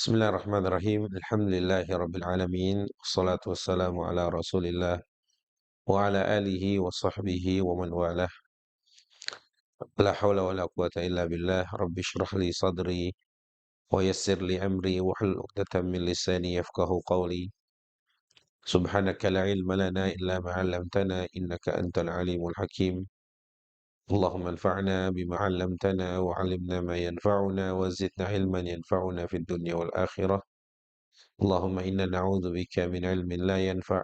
Bismillahirrahmanirrahim. Alhamdulillahi rabbil alamin. Wassalatu wassalamu ala Rasulillah wa ala alihi wa sahbihi wa man walah. La haula wa la quwata illa billah. Rabbi shrah li sadri wa yassir li amri wa hlul 'uqdatam min lisani yafqahu qawli. Subhanaka la ilma lana illa ma 'allamtana innaka antal alimul hakim. Allahumma anfa'na bima 'allamtana wa 'allimna ma yanfa'una wa zidna ilman yanfa'una fid dunya wal akhirah. Allahumma inna na'udzu bika min ilmin la yanfa'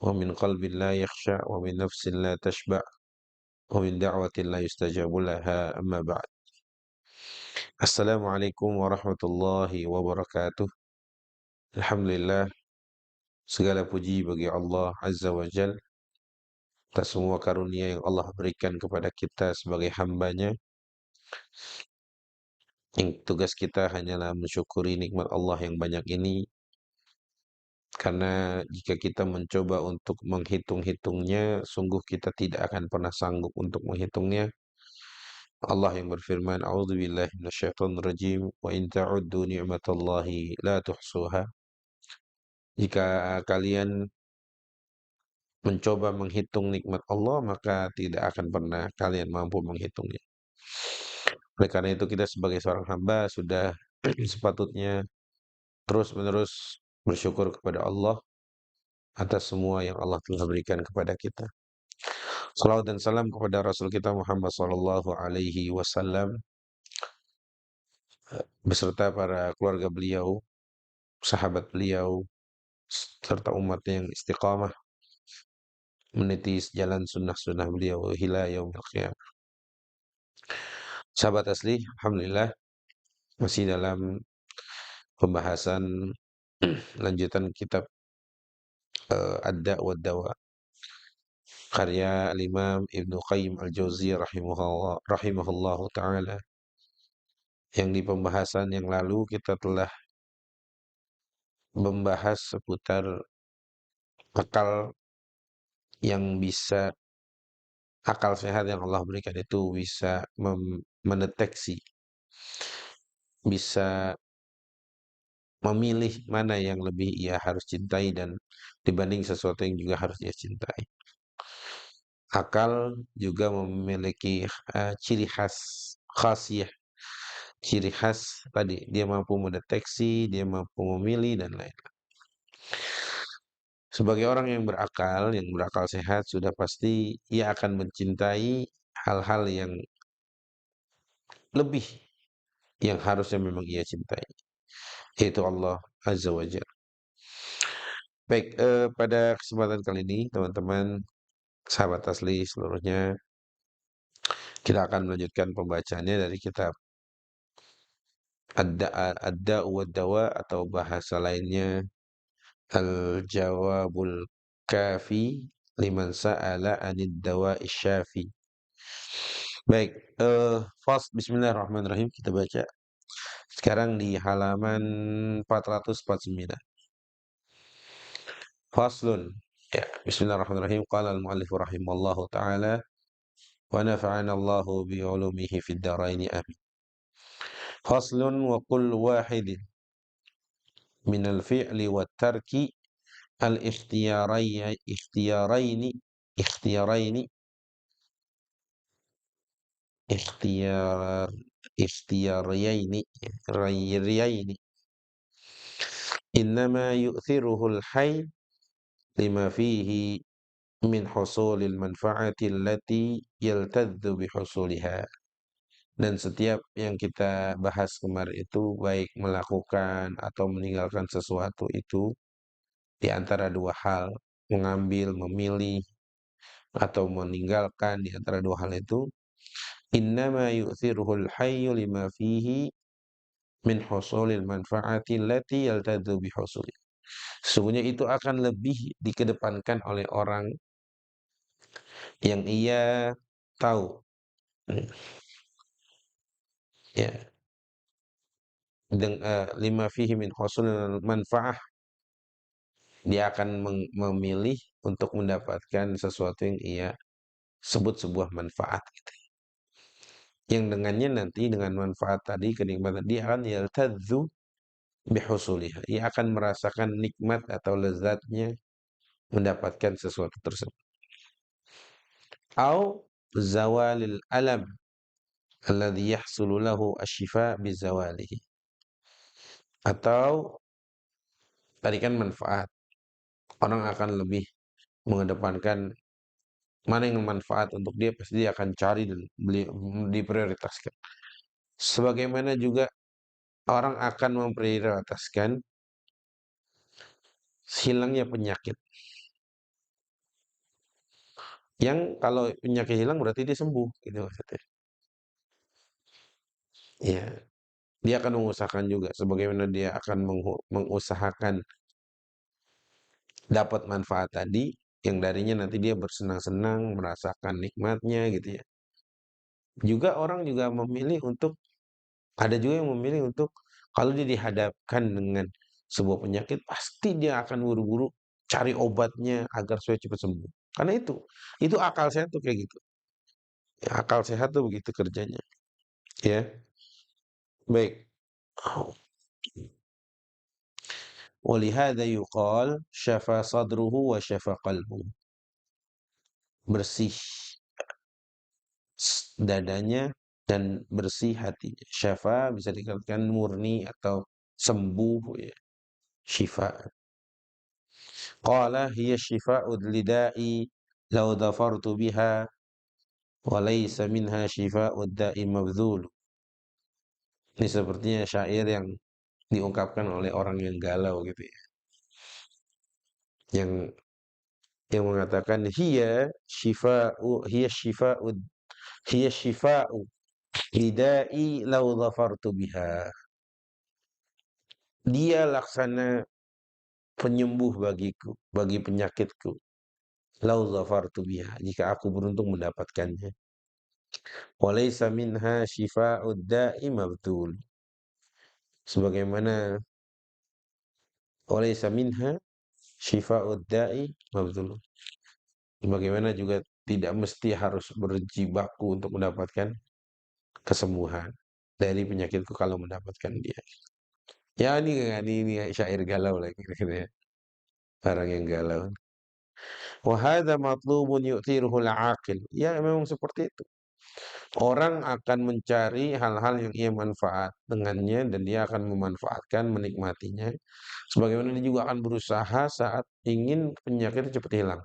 ومن قلب لا يخشع ومن نفس لا تشبع ومن دعوة لا يستجاب لها أما بعد. Assalamualaikum warahmatullahi wabarakatuh. Alhamdulillah, segala puji bagi Allah Azza wa Jal atas semua karunia yang Allah berikan kepada kita sebagai hambanya, yang tugas kita hanyalah mensyukuri nikmat Allah yang banyak ini, karena jika kita mencoba untuk menghitung-hitungnya, sungguh kita tidak akan pernah sanggup untuk menghitungnya. Allah yang berfirman, "A'udzubillahi minasyaitonirrajim, wa in ta'uddu ni'matallahi la tuhsuha." Jika kalian mencoba menghitung nikmat Allah, maka tidak akan pernah kalian mampu menghitungnya. Oleh karena itu kita sebagai seorang hamba sudah sepatutnya terus-menerus bersyukur kepada Allah atas semua yang Allah telah berikan kepada kita. Salawat dan salam kepada Rasul kita Muhammad sallallahu alaihi wasallam beserta para keluarga beliau, sahabat beliau, serta umatnya yang istiqamah meniti jalan sunnah-sunnah beliau hila yaumil qiyamah. Sahabat asli, alhamdulillah masih dalam pembahasan lanjutan kitab Ad-Da' wa Dawa karya Al-Imam Ibnu Qayyim Al-Jauziyah rahimahullahu taala. Yang di pembahasan yang lalu kita telah membahas seputar akal yang bisa akal sehat yang Allah berikan itu bisa mendeteksi, bisa memilih mana yang lebih ia harus cintai dan dibanding sesuatu yang juga harus ia cintai. Akal juga memiliki ciri khas, khasiyah, ciri khas tadi dia mampu mendeteksi, dia mampu memilih dan lain-lain. Sebagai orang yang berakal sehat, sudah pasti ia akan mencintai hal-hal yang lebih yang harusnya memang ia cintai, yaitu Allah Azza wa Jalla. Baik, pada kesempatan kali ini teman-teman sahabat asli seluruhnya, kita akan melanjutkan pembacaannya dari kitab Ad-Da' wa Dawa atau bahasa lainnya Al-Jawabul Kafi liman sa'ala 'anid dawa'i syafi. Baik, Bismillahirrahmanirrahim, kita baca sekarang di halaman 449. Faslun. Ya, Bismillahirrahmanirrahim. Qala al-mu'allif rahimallahu taala wa nafa'ana Allahu bi 'ulumihi fid dharain amin. Faslun wa kullu wahidin minal fi'li wat tarki al-ikhtiyaraini ikhtiyaraini ikhtiyar ikhtiyaraini rayyaini innama yu'thiruhul hayy lima fihi min husulil manfaati allati yaltadzu bihusuliha. Dan setiap yang kita bahas kemarin itu baik melakukan atau meninggalkan sesuatu itu di antara dua hal, mengambil, memilih, atau meninggalkan di antara dua hal itu, innama yu'thiruhul hayyu lima fihi min husulil manfaati allati yaltadzu bihusuli. Sesungguhnya itu akan lebih dikedepankan oleh orang yang ia tahu, ya, lima fihi min husulil manfaah, dia akan memilih untuk mendapatkan sesuatu yang ia sebut sebuah manfaat gitu. Yang dengannya nanti dengan manfaat tadi, kenikmatan, dia akan yaltadzu bihusuliha. Ia akan merasakan nikmat atau lezatnya mendapatkan sesuatu tersebut. Au zawalil alam alladhi yahsulu lahu asyifa bizawalihi. Atau tadi kan manfaat. Orang akan lebih mengedepankan mana yang manfaat untuk dia, pasti dia akan cari dan diprioritaskan. Sebagaimana juga orang akan memprioritaskan hilangnya penyakit. Yang kalau penyakit hilang berarti dia sembuh, gitu maksudnya. Ya, dia akan mengusahakan juga sebagaimana dia akan mengusahakan dapat manfaat tadi yang darinya nanti dia bersenang-senang merasakan nikmatnya gitu ya. Juga orang juga memilih untuk ada juga yang memilih untuk kalau dia dihadapkan dengan sebuah penyakit pasti dia akan buru-buru cari obatnya agar supaya cepat sembuh. Karena itu akal sehat tuh kayak gitu. Ya, akal sehat tuh begitu kerjanya. Ya, baik. Walihada yuqal syafa sadruhu wa syafa qalbuhu. Bersih dadanya dan bersih hatinya. Syafa bisa dikatakan murni atau sembuh ya. Syifa. Qala hiya syifa'ud lida'i law dhafartu biha wa laysa minha syifa'ud da'i mabdhul. Ini sepertinya syair yang diungkapkan oleh orang yang galau gitu ya. Yang mengatakan hiya syifa'u lida'i law dhafartu biha. Dia laksana penyembuh bagiku, bagi penyakitku. Lau zafartu biha, jika aku beruntung mendapatkannya. Walaysa minha syifa'ud da'i mabtul. Sebagaimana walaysa minha syifa'ud da'i mabtul. Sebagaimana juga tidak mesti harus berjibaku untuk mendapatkan kesembuhan dari penyakitku kalau mendapatkan dia. Ya ini syair galau lagi ya. Orang yang galau. Wa hadza matlubun yu'tiruhu al-aqil. Ya memang seperti itu. Orang akan mencari hal-hal yang ia manfaat dengannya dan dia akan memanfaatkan, menikmatinya. Sebagaimana dia juga akan berusaha saat ingin penyakit itu cepat hilang.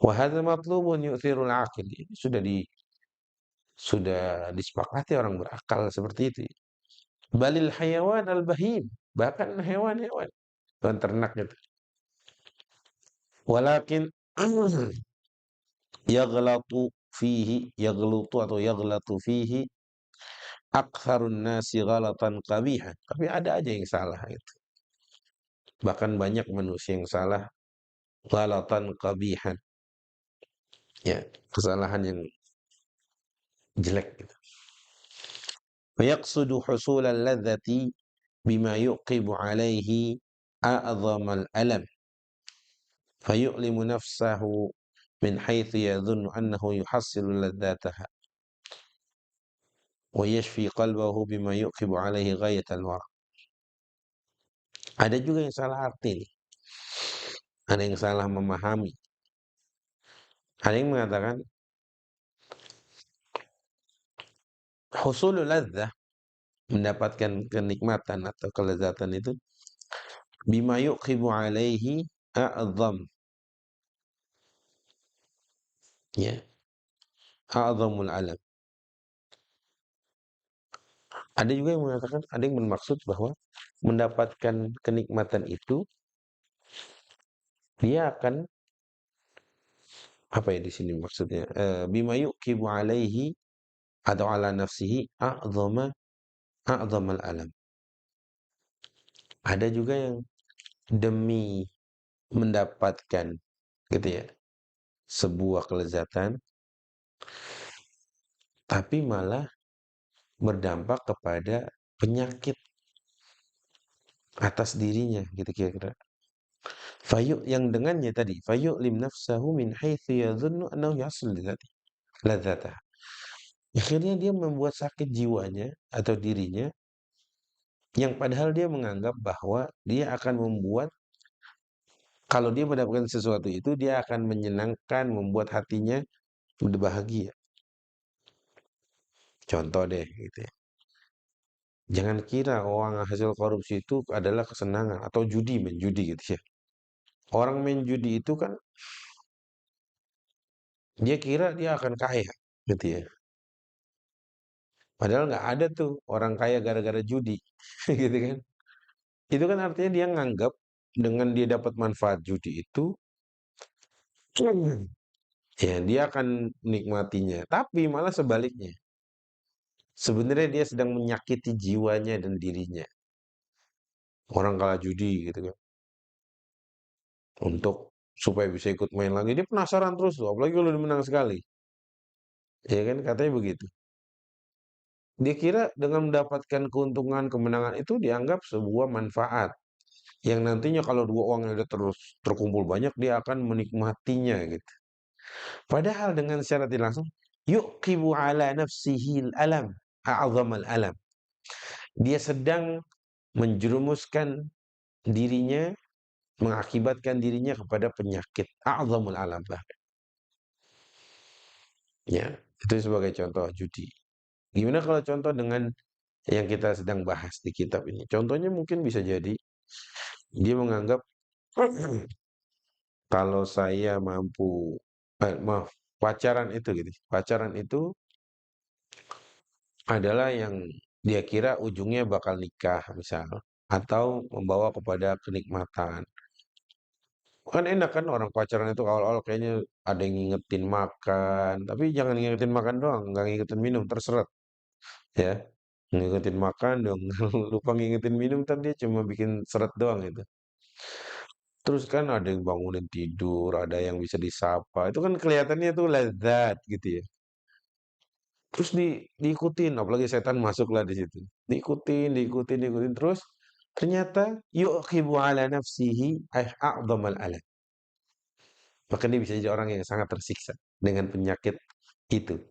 Wa hadza matlubun yu'thirul aqil. Ini sudah disepakati orang berakal seperti itu. Balil hayawan al-bahim. Bahkan hewan-hewan. Hewan ternak itu. Walakin yaghlutu atau yaghlatu fihi aktsarun nasi ghalatan qabihan. Tapi ada aja yang salah itu. Bahkan banyak manusia yang salah ghalatan qabihan. Ya, kesalahan yang jelek gitu. Wa yaqsudu husul al-ladzati bima yuqibu alaihi a'zam al-alam. Fayu'limu nafsahu min haitsu yadhunnu annahu yuhassilu ladzataha. Wa yashfi qalbahu bima yuqibu alaihi ghayat al-wara. Ada juga yang salah arti nih. Ada yang salah memahami. Ada yang mengatakan husulul ladzah mendapatkan kenikmatan atau kelezatan itu bima yuqibu alaihi a'zam, ya, a'zamul alam. Ada juga yang mengatakan, ada yang bermaksud bahwa mendapatkan kenikmatan itu dia akan apa ya di sini maksudnya, bima yuqibu alaihi atau ala nafsihi a'zamal alam. Ada juga yang demi mendapatkan gitu ya sebuah kelezatan tapi malah berdampak kepada penyakit atas dirinya gitu kira-kira. Yang dengannya tadi lim nafsahu min haitsu yadhunnu annahu yasul ladzatah. Akhirnya dia membuat sakit jiwanya atau dirinya Yang padahal dia menganggap bahwa dia akan membuat, kalau dia mendapatkan sesuatu itu, dia akan menyenangkan, membuat hatinya bahagia. Contoh deh, gitu ya. Jangan kira uang hasil korupsi itu adalah kesenangan atau judi, main judi gitu ya. Orang main judi itu kan dia kira dia akan kaya, gitu ya. Padahal nggak ada tuh orang kaya gara-gara judi, gitu kan. Itu kan artinya dia nganggap dengan dia dapat manfaat judi itu, ya dia akan menikmatinya. Tapi malah sebaliknya. Sebenarnya dia sedang menyakiti jiwanya dan dirinya. Orang kalah judi gitu kan. Untuk supaya bisa ikut main lagi. Dia penasaran terus tuh, apalagi kalau dia menang sekali. Ya kan katanya begitu. Dia kira dengan mendapatkan keuntungan, kemenangan itu dianggap sebuah manfaat. Yang nantinya kalau dua uangnya udah terus terkumpul banyak, dia akan menikmatinya gitu. Padahal dengan secara tidak langsung, yuqibu ala nafsihi alam, a'zamal alam. Dia sedang menjerumuskan dirinya, mengakibatkan dirinya kepada penyakit a'zamul alam bahkan. Ya, itu sebagai contoh judi. Gimana kalau contoh dengan yang kita sedang bahas di kitab ini? Contohnya mungkin bisa jadi dia menganggap kalau saya mampu, maaf, pacaran itu gitu. Pacaran itu adalah yang dia kira ujungnya bakal nikah misal, atau membawa kepada kenikmatan. Kan enak kan orang pacaran itu awal-awal kayaknya ada yang ngingetin makan, tapi jangan ngingetin makan doang, nggak ngingetin minum, terseret ya. Ngingetin makan dong, lupa ngingetin minum kan dia cuma bikin seret doang itu. Terus kan ada yang bangunin tidur, ada yang bisa disapa, itu kan kelihatannya tuh lezat gitu ya. Terus diikutin, apalagi setan masuklah di situ. Diikutin, diikutin, diikutin terus ternyata yuqibu ala nafsihi a'dhamal alam. Maka dia bisa jadi orang yang sangat tersiksa dengan penyakit itu.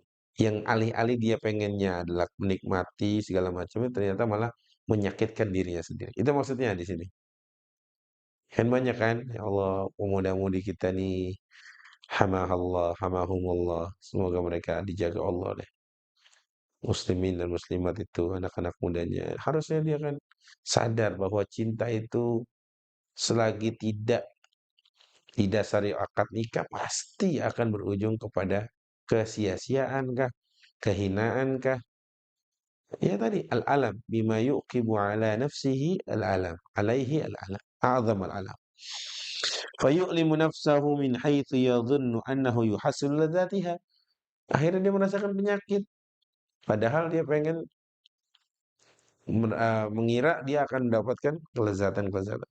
Yang alih-alih dia pengennya adalah menikmati segala macamnya, ternyata malah menyakitkan dirinya sendiri. Itu maksudnya di sini. Kan banyak kan, ya Allah, pemuda-mudi kita nih, hamahallah, hamahumullah. Semoga mereka dijaga Allah deh. Muslimin dan muslimat itu, anak-anak mudanya. Harusnya dia kan sadar bahwa cinta itu selagi tidak didasari akad nikah pasti akan berujung kepada kesia-siaan kah, kehinaan kah? Ya tadi al-alam bima yuqibu ala nafsihi al-alam, alaihi al-alam, a'zam al-alam. Fayu'limu nafsahu min haitsu yadhunnu annahu yuhassilu ladzatiha. Akhirnya dia merasakan penyakit padahal dia pengen mengira dia akan mendapatkan kelezatan-kelezatan.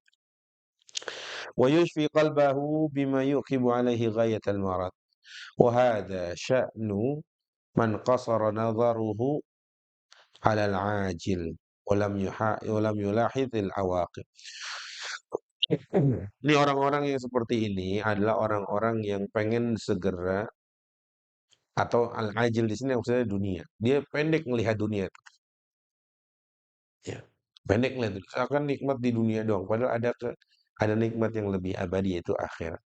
Wa yushfi qalbahu bima yuqibu alaihi ghayatal marad. Wa hadha sya'nu man qasara nadharuhu 'ala al-'ajil wa lam yulahidh al-'awaqib. Ini orang-orang yang seperti ini adalah orang-orang yang pengen segera atau al-ajil di sini maksudnya dunia. Dia pendek melihat dunia itu, ya. Pendek melihat dunia. Seakan nikmat di dunia doang, padahal ada nikmat yang lebih abadi yaitu akhirat.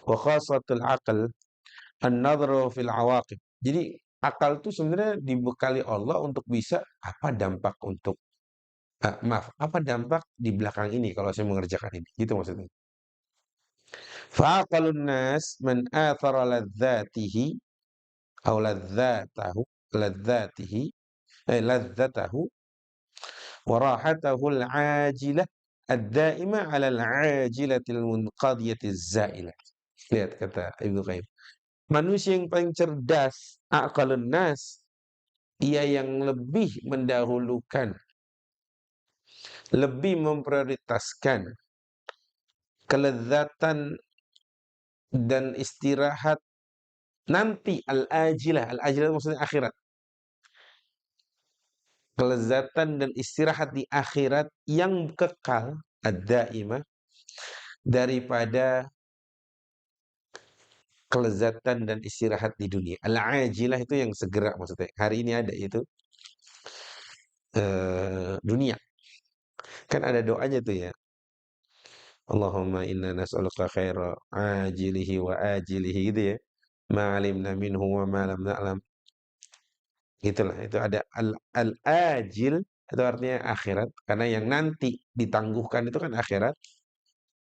Wa khasatul aql an-nadhru fil 'awaqib. Jadi akal itu sebenarnya dibekali Allah untuk bisa apa dampak untuk maaf, apa dampak di belakang ini kalau saya mengerjakan ini, gitu maksudnya. Fa'aqalun nas man athara ladzatihi aw ladzatahu ladzatihi ladzatahu wa rahatahu al-ajilah ad-da'imah 'ala al-'ajilati al-munqadiyati az-za'ilah. Lihat kata Ibnu Qayyim. Manusia yang paling cerdas, aqalun nas, ia yang lebih mendahulukan, lebih memprioritaskan kelezatan dan istirahat nanti al-ajilah. Al-ajilah maksudnya akhirat. Kelezatan dan istirahat di akhirat yang kekal, ad-daimah, daripada kelezatan dan istirahat di dunia. Al-ajilah itu yang segera maksudnya. Hari ini ada itu dunia. Kan ada doanya tuh ya. Allahumma inna nas'aluka khaira ajilihi wa ajilihi gitu ya. Ma alimna minhu wa ma lam na'lam. Itulah, itu ada al-ajil itu artinya akhirat karena yang nanti ditangguhkan itu kan akhirat.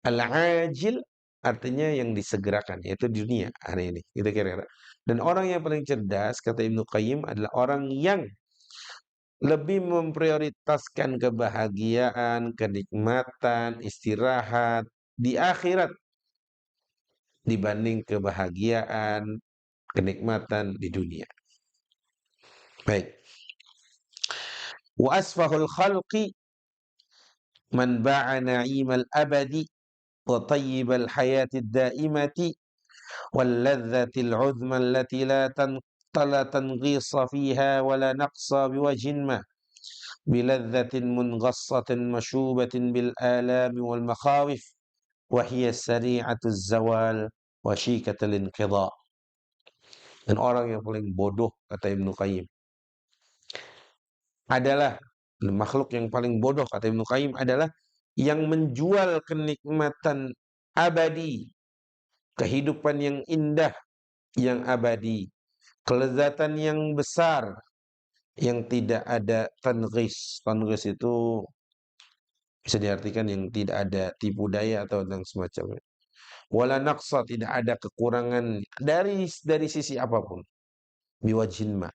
Al-ajil artinya yang disegerakan yaitu dunia hari ini. Itu kira-kira. Dan orang yang paling cerdas kata Ibnu Qayyim adalah orang yang lebih memprioritaskan kebahagiaan, kenikmatan, istirahat di akhirat dibanding kebahagiaan, kenikmatan di dunia. Baik. Wa asfahul khalqi man ba'a na'imal abadi wa tayyibal hayatid daimati wal ladzatil uzma allati la tanghisa fiha wa la naqsa biwajhin ma biladzatin munghasatin mashubatin bil alami wal makhawif wa hiya sari'atuz zawal wa syikatul inqidha. Dan orang yang paling bodoh kata Ibnu Qayyim adalah makhluk yang paling bodoh kata Ibnu Qayyim adalah yang menjual kenikmatan abadi, kehidupan yang indah, yang abadi, kelezatan yang besar, yang tidak ada tanghis. Tanghis itu bisa diartikan yang tidak ada tipu daya atau yang semacamnya. Wala naqsa, tidak ada kekurangan dari sisi apapun. Biwajhin ma.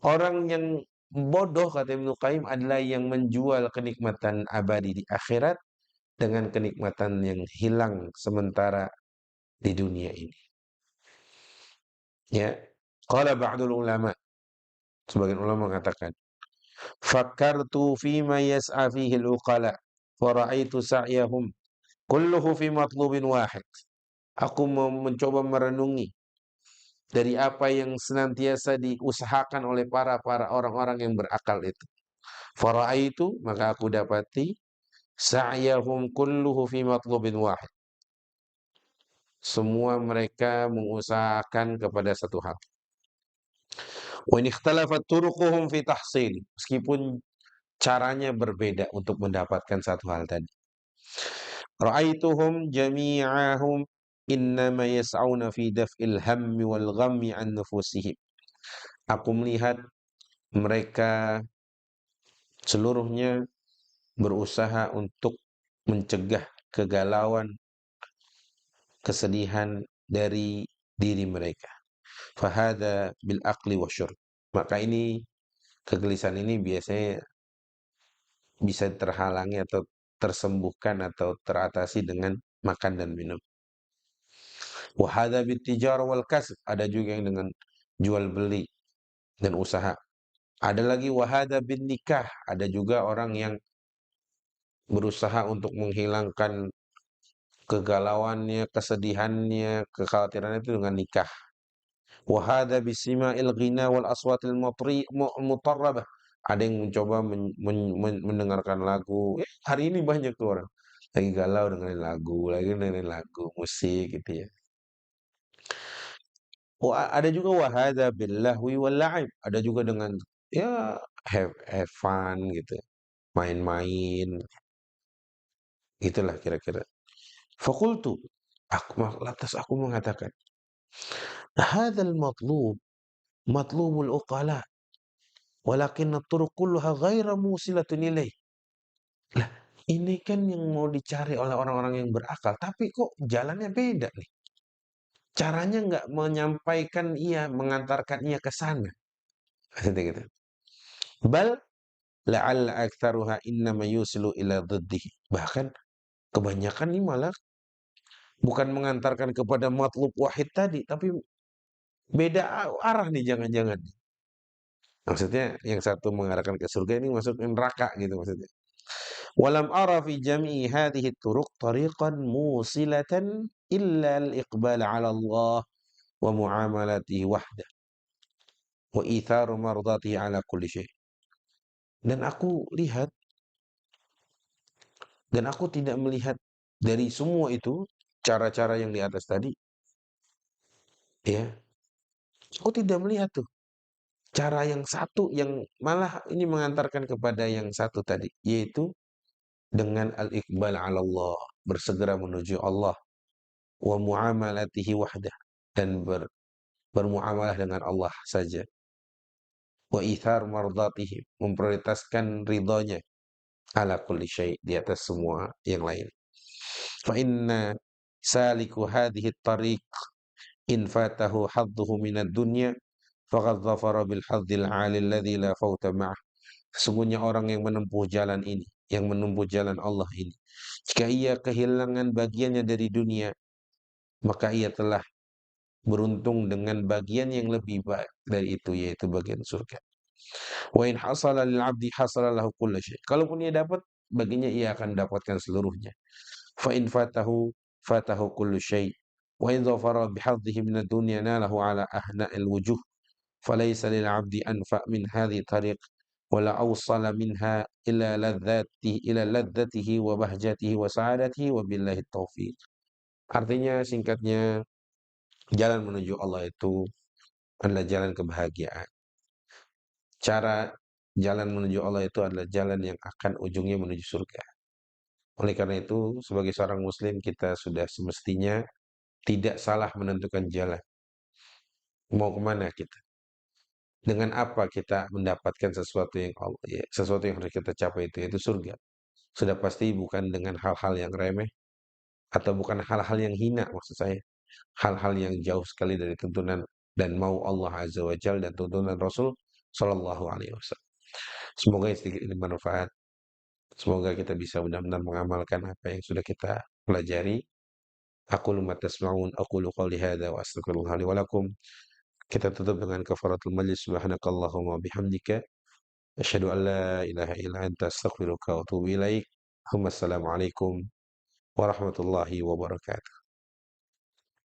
Orang yang bodoh kata Ibnu Qayyim adalah yang menjual kenikmatan abadi di akhirat dengan kenikmatan yang hilang sementara di dunia ini. Ya. Qala ba'dul ulama, sebagian ulama mengatakan, "Fakkartu fima yas'a fihi al-uqala, fa ra'aitu sa'yahum kulluhu fi matlubin wahid." Aku mencoba merenungi dari apa yang senantiasa diusahakan oleh para orang-orang yang berakal itu. Faraitu, maka aku dapati sa'yahum kulluhu fi matlubin wahid. Semua mereka mengusahakan kepada satu hal. Wa in ikhtalafat turuquhum fi tahsil, meskipun caranya berbeda untuk mendapatkan satu hal tadi. Ra'aituhum jami'ahum innama yas'auna fi daf'il hammi wal ghammi an nufusihim. Aku melihat mereka seluruhnya berusaha untuk mencegah kegalauan, kesedihan dari diri mereka. Fahada bil aqli wasyurb. Maka ini kegelisahan ini biasanya bisa terhalangi atau tersembuhkan atau teratasi dengan makan dan minum. Wahada bit tijar wal kasb. Ada juga yang dengan jual beli dan usaha. Ada lagi wahada bin nikah. Ada juga orang yang berusaha untuk menghilangkan kegalauannya, kesedihannya, kekhawatirannya itu dengan nikah. Wahada bisima'il ghina wal aswatil mutarrabah. Ada yang mencoba mendengarkan lagu. Hari ini banyak tuh orang lagi galau dengerin lagu, musik gitu ya. Ada juga wahada bil lahwi wal la'ib. Ada juga dengan ya have fun gitu. Main-main. Itulah kira-kira. Fakultu, lantas aku mengatakan, hadzal matlub matlubul uqala, walakin at-turuq kulluha ghaira musilatun ilaih. Lah, ini kan yang mau dicari oleh orang-orang yang berakal, tapi kok jalannya beda nih. Caranya nggak menyampaikan ia, mengantarkan ia ke sana. Maksudnya gitu. Bal la'alla aktsaruha innama yusilu ila dhiddihi. Bahkan kebanyakan ini malah bukan mengantarkan kepada matlub wahid tadi, tapi beda arah nih jangan-jangan. Maksudnya yang satu mengarahkan ke surga, ini masuk ke neraka gitu maksudnya. Walam ara fi jami'i hadhihi turuq tariqan musilatan illa al-iqbal 'ala Allah wa muamalatihi wahdah wa itharu mardatihi 'ala kulli syai'. Dan aku lihat dan aku tidak melihat dari semua itu cara-cara yang di atas tadi ya. Aku tidak melihat tuh Cara yang satu yang malah ini mengantarkan kepada yang satu tadi, yaitu dengan al-iqbal 'ala Allah, bersegera menuju Allah, wa muamalatihi wahdah, dan bermuamalah dengan Allah saja, wa ithar mardatihi, memprioritaskan ridhonya, ala kulli syai', di atas semua yang lain. Fa inna saliku hadhihi at-tariq in fatahu hadduhu minad dunya faqad dhafara bil hadzil 'ali alladhi la fauta ma'ah. Sesungguhnya orang yang menempuh jalan ini, yang menempuh jalan Allah ini, jika ia kehilangan bagiannya dari dunia, maka ia telah beruntung dengan bagian yang lebih baik dari itu, yaitu bagian surga. Wa in hasala lil 'abdi hasala lahu kullu syai'. Kalaupun ia dapat, baginya ia akan dapatkan seluruhnya. Fa in fatahu kullu syai'. Wa in dhafara bihadhihi min ad-dunya nalahu 'ala ahna'il wujuh. Falaysa lil 'abdi anfa' min hadhihi tariq wala awsala minha ila ladzatihi wa bahjatihi wa sa'adatihi wa billahi taufiq. Artinya singkatnya, jalan menuju Allah itu adalah jalan kebahagiaan. Cara jalan menuju Allah itu adalah jalan yang akan ujungnya menuju surga. Oleh karena itu, sebagai seorang muslim, kita sudah semestinya tidak salah menentukan jalan. Mau kemana kita? Dengan apa kita mendapatkan sesuatu yang Allah, ya, sesuatu yang harus kita capai itu, yaitu surga. Sudah pasti bukan dengan hal-hal yang remeh, atau bukan hal-hal yang hina, maksud saya. Hal-hal yang jauh sekali dari tuntunan dan mau Allah Azza wa Jalla dan tuntunan Rasul Shallallahu Alaihi Wasallam. Semoga yang sedikit ini bermanfaat. Semoga kita bisa benar-benar mengamalkan apa yang sudah kita pelajari. Aku ma tasma'un, aqulu qawli hadza wa astaghfirullah li wa lakum. Kita tutup dengan kafaratul majlis. Subhanakallahumma bihamdika asyhadu an la ilaha illa anta astaghfiruka wa atubu ilaik. Assalamualaikum warahmatullahi wabarakatuh.